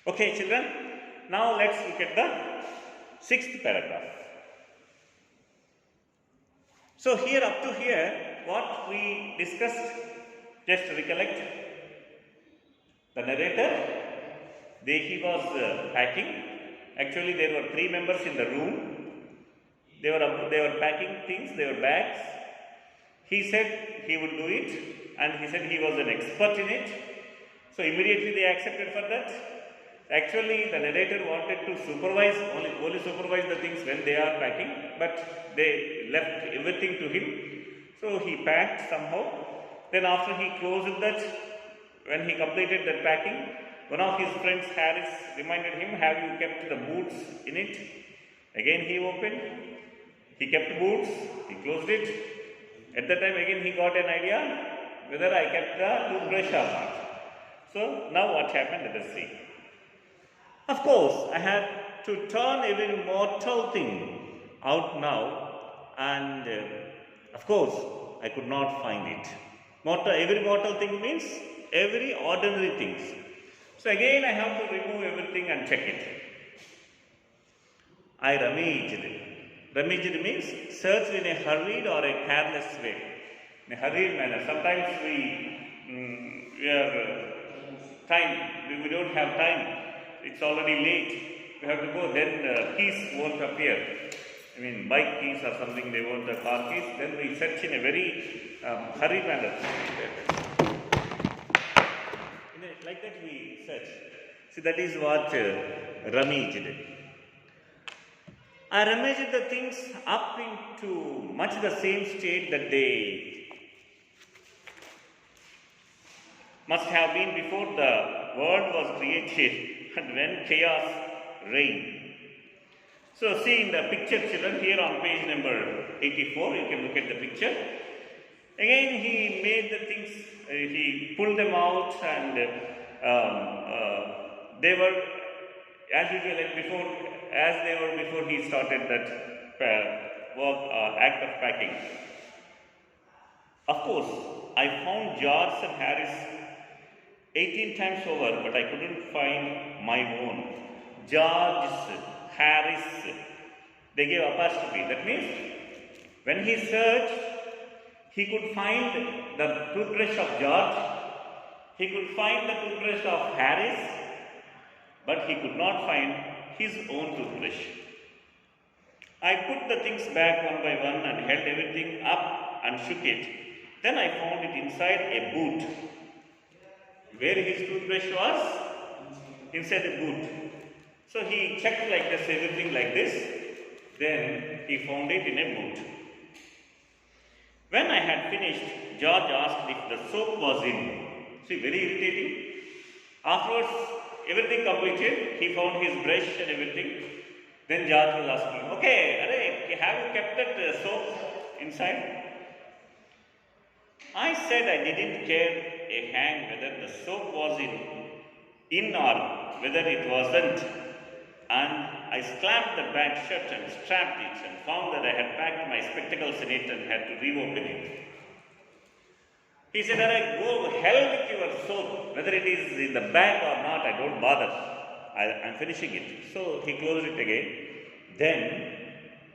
Okay, children, now let's look at the sixth paragraph. So, here up to here, what we discussed, just recollect. The narrator, he was packing. Actually, there were three members in the room. They were packing things, they were bags. He said he would do it, and he said he was an expert in it. So immediately they accepted for that. Actually, the narrator wanted to supervise, only supervise the things when they are packing, but they left everything to him. So he packed somehow. Then after he closed that, when he completed that packing, one of his friends, Harris, reminded him, have you kept the boots in it? Again he opened, he kept boots, he closed it. At that time again he got an idea whether I kept the toothbrush or not. So now what happened, let us see. Of course, I had to turn every mortal thing out now, and of course, I could not find it. Every mortal thing means every ordinary things. So again, I have to remove everything and check it. I rummaged. Rummaged means search in a hurried or a careless way. In a hurried manner. Sometimes we are we don't have time. It's already late. We have to go. Then keys won't appear. I mean, bike keys or something. They want the car keys. Then we search in a very hurried manner. Like that we search. See, that is what rummaged. I rummaged the things up into much the same state that they must have been before the world was created and when chaos reigned. So, see in the picture, children, here on page number 84, you can look at the picture. Again, he made the things, he pulled them out, and they were as usual as they were before he started that act of packing. Of course, I found George and Harris 18 times over, but I couldn't find my own. George, Harris, they gave apostrophe. That means when he searched, he could find the toothbrush of George, he could find the toothbrush of Harris, but he could not find his own toothbrush. I put the things back one by one and held everything up and shook it. Then I found it inside a boot. Where his toothbrush was? Inside a boot. So he checked like this, everything like this. Then he found it in a boot. When I had finished, George asked if the soap was in. See, very irritating. Afterwards, everything completed, he found his brush and everything. Then George was asking, okay, have you kept that soap inside? I said I didn't care a hang whether the soap was in or whether it wasn't. And I clamped the bag shut and strapped it and found that I had packed my spectacles in it and had to reopen it. He said, go hell with your soap, whether it is in the bag or not, I don't bother. I'm finishing it. So he closed it again. Then,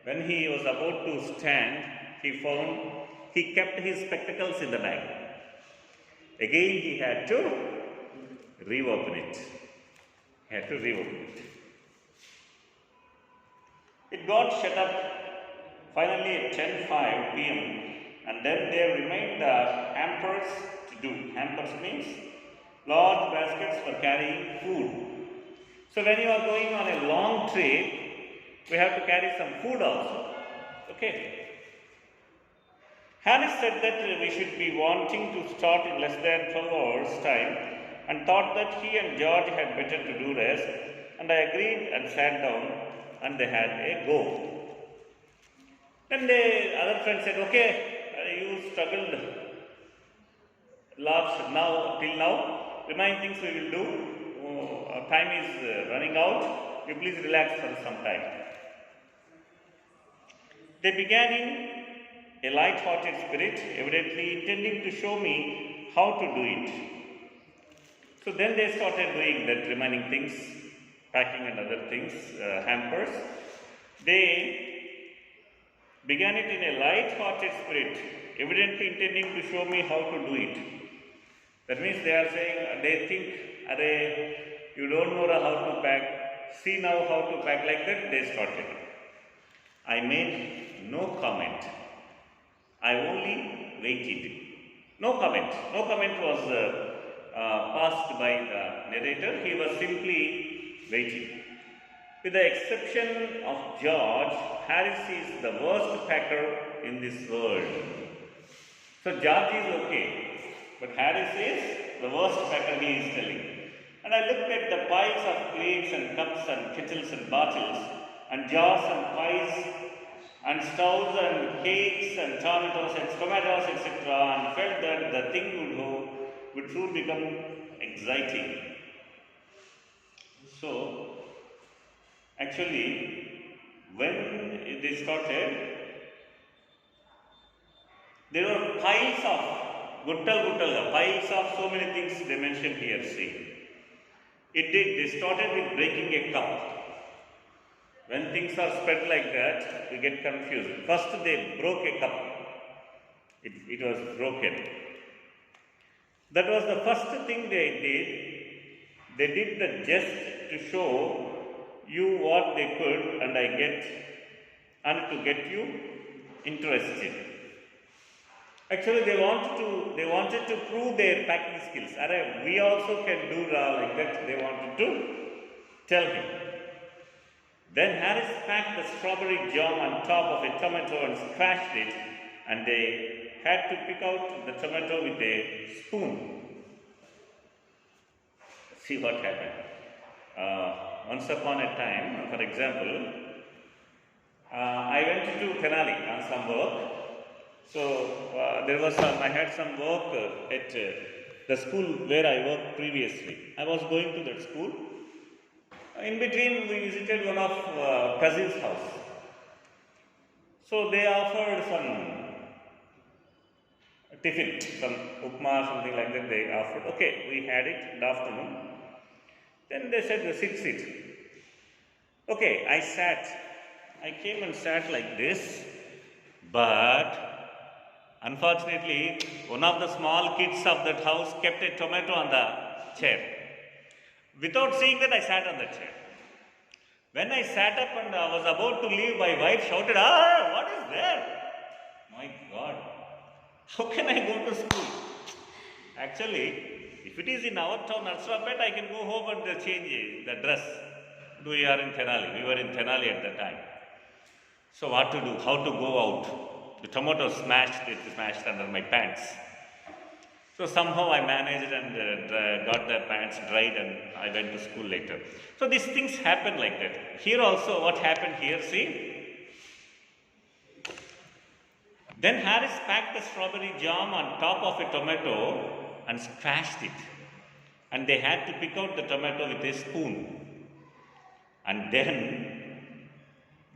when he was about to stand, he found he kept his spectacles in the bag. Again, he had to reopen it. It got shut up finally at 10:05 p.m. and then there remained the hampers to do. Hampers means large baskets for carrying food. So when you are going on a long trip, we have to carry some food also. Okay. Harris said that we should be wanting to start in less than 12 hours time and thought that he and George had better to do rest, and I agreed and sat down and they had a go. Then the other friend said, okay, you struggled till now, remaining things we will do. Our time is running out, you please relax for some time. They began in a light-hearted spirit, evidently intending to show me how to do it. So then they started doing that remaining things, packing and other things, hampers. They began it in a light-hearted spirit, evidently intending to show me how to do it. That means they are saying, they think, Arey, you don't know how to pack, see now how to pack, like that they started. I made no comment. I only waited. No comment. No comment was passed by the narrator. He was simply waiting. With the exception of George, Harris is the worst packer in this world. So George is okay, but Harris is the worst packer, he is telling. And I looked at the piles of plates and cups and kettles and bottles and jars and pies and stoves and cakes and tomatoes, etc., and felt that the thing would soon become exciting. So, actually, when they started, there were piles of piles of so many things they mentioned here. See, they started with breaking a cup. When things are spread like that, we get confused. First, they broke a cup. It was broken. That was the first thing they did. They did the jest to show you what they could, and to get you interested. Actually, they wanted to prove their packing skills. We also can do like that. They wanted to tell him. Then Harris packed the strawberry jam on top of a tomato and squashed it, and they had to pick out the tomato with a spoon. See what happened. Once upon a time, for example, I went to Tenali on some work. So I had some work at the school where I worked previously. I was going to that school. In between, we visited one of cousin's house. So they offered some tiffin, some upma, something like that they offered. Okay, we had it in the afternoon. Then they said, sit. Okay, I came and sat like this, but unfortunately, one of the small kids of that house kept a tomato on the chair. Without seeing that, I sat on the chair. When I sat up and I was about to leave, my wife shouted, what is there? My God, how can I go to school? Actually, if it is in our town, Narsapet, I can go home and change the dress. We are in Tenali. We were in Tenali at that time. So what to do? How to go out? The tomato smashed under my pants. So somehow I managed and got the pants dried, and I went to school later. So these things happen like that. Here also, what happened here, see? Then Harris packed the strawberry jam on top of a tomato and squashed it. And they had to pick out the tomato with a spoon. And then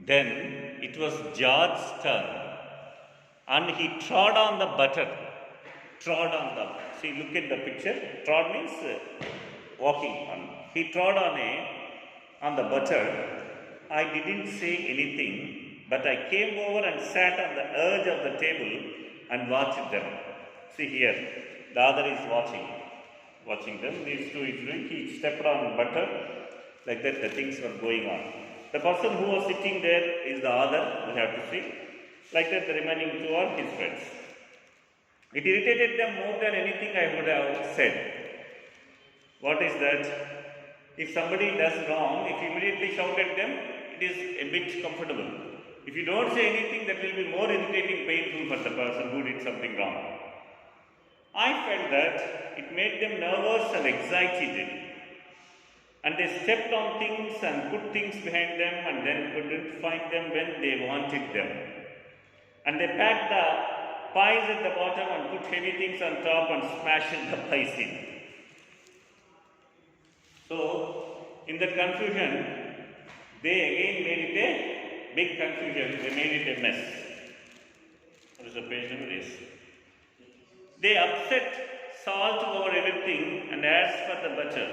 it was George's turn. And he trod on the butter. See, look at the picture. Trod means walking on. He trod on the butter. I didn't say anything, but I came over and sat on the edge of the table and watched them. See here, the other is watching them. These two is doing. He stepped on butter, like that. The things were going on. The person who was sitting there is the other. We have to see. Like that, the remaining two are his friends. It irritated them more than anything I would have said. What is that? If somebody does wrong, if you immediately shout at them, it is a bit comfortable. If you don't say anything, that will be more irritating, painful for the person who did something wrong. I felt that it made them nervous and excited. And they stepped on things and put things behind them and then couldn't find them when they wanted them. And they packed the pies at the bottom and put heavy things on top and smashed the pies in. So, in that confusion, they again made it a big confusion. They made it a mess. What is the page number? Yes. They upset salt over everything and as for the butter.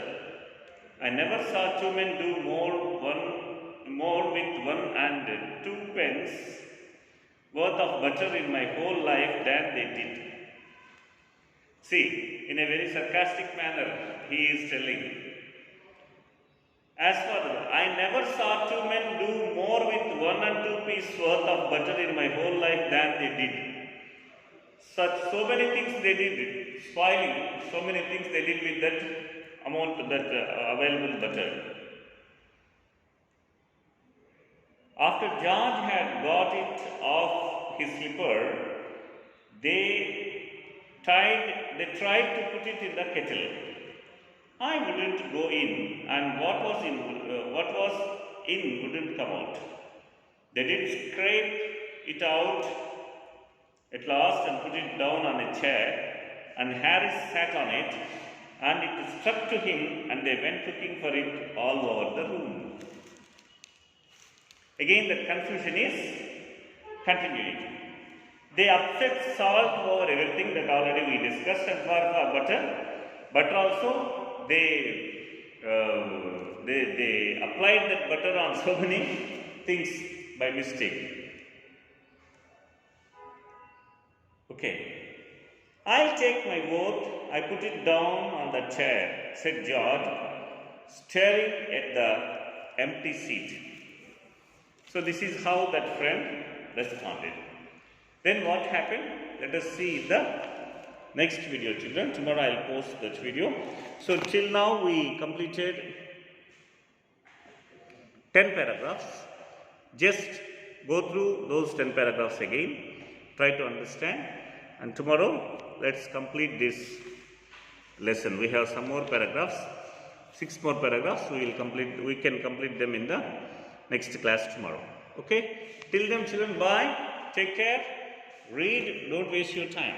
I never saw two men do more with 1 and 2 pence worth of butter in my whole life than they did. See, in a very sarcastic manner, he is telling, as for I never saw two men do more with 1 and 2 pence worth of butter in my whole life than they did. So many things they did, spoiling, so many things they did with that amount, that available butter. After George had got it off his slipper, they tried to put it in the kettle. I wouldn't go in, and what was in wouldn't come out. They did scrape it out at last and put it down on a chair, and Harris sat on it, and it struck to him, and they went looking for it all over the room. Again, the confusion is continuing. They upset salt over everything that already we discussed, and for butter also they applied that butter on so many things by mistake. Okay. I'll take my vote. I put it down on the chair, said George, staring at the empty seat. So this is how that friend responded. Then what happened? Let us see in the next video, children. Tomorrow I'll post that video. So till now we completed 10 paragraphs. Just go through those 10 paragraphs again. Try to understand. And tomorrow let's complete this lesson. We have some more paragraphs. 6 more paragraphs. We can complete them in the next class tomorrow. Okay? Till then, children, bye. Take care. Read. Don't waste your time.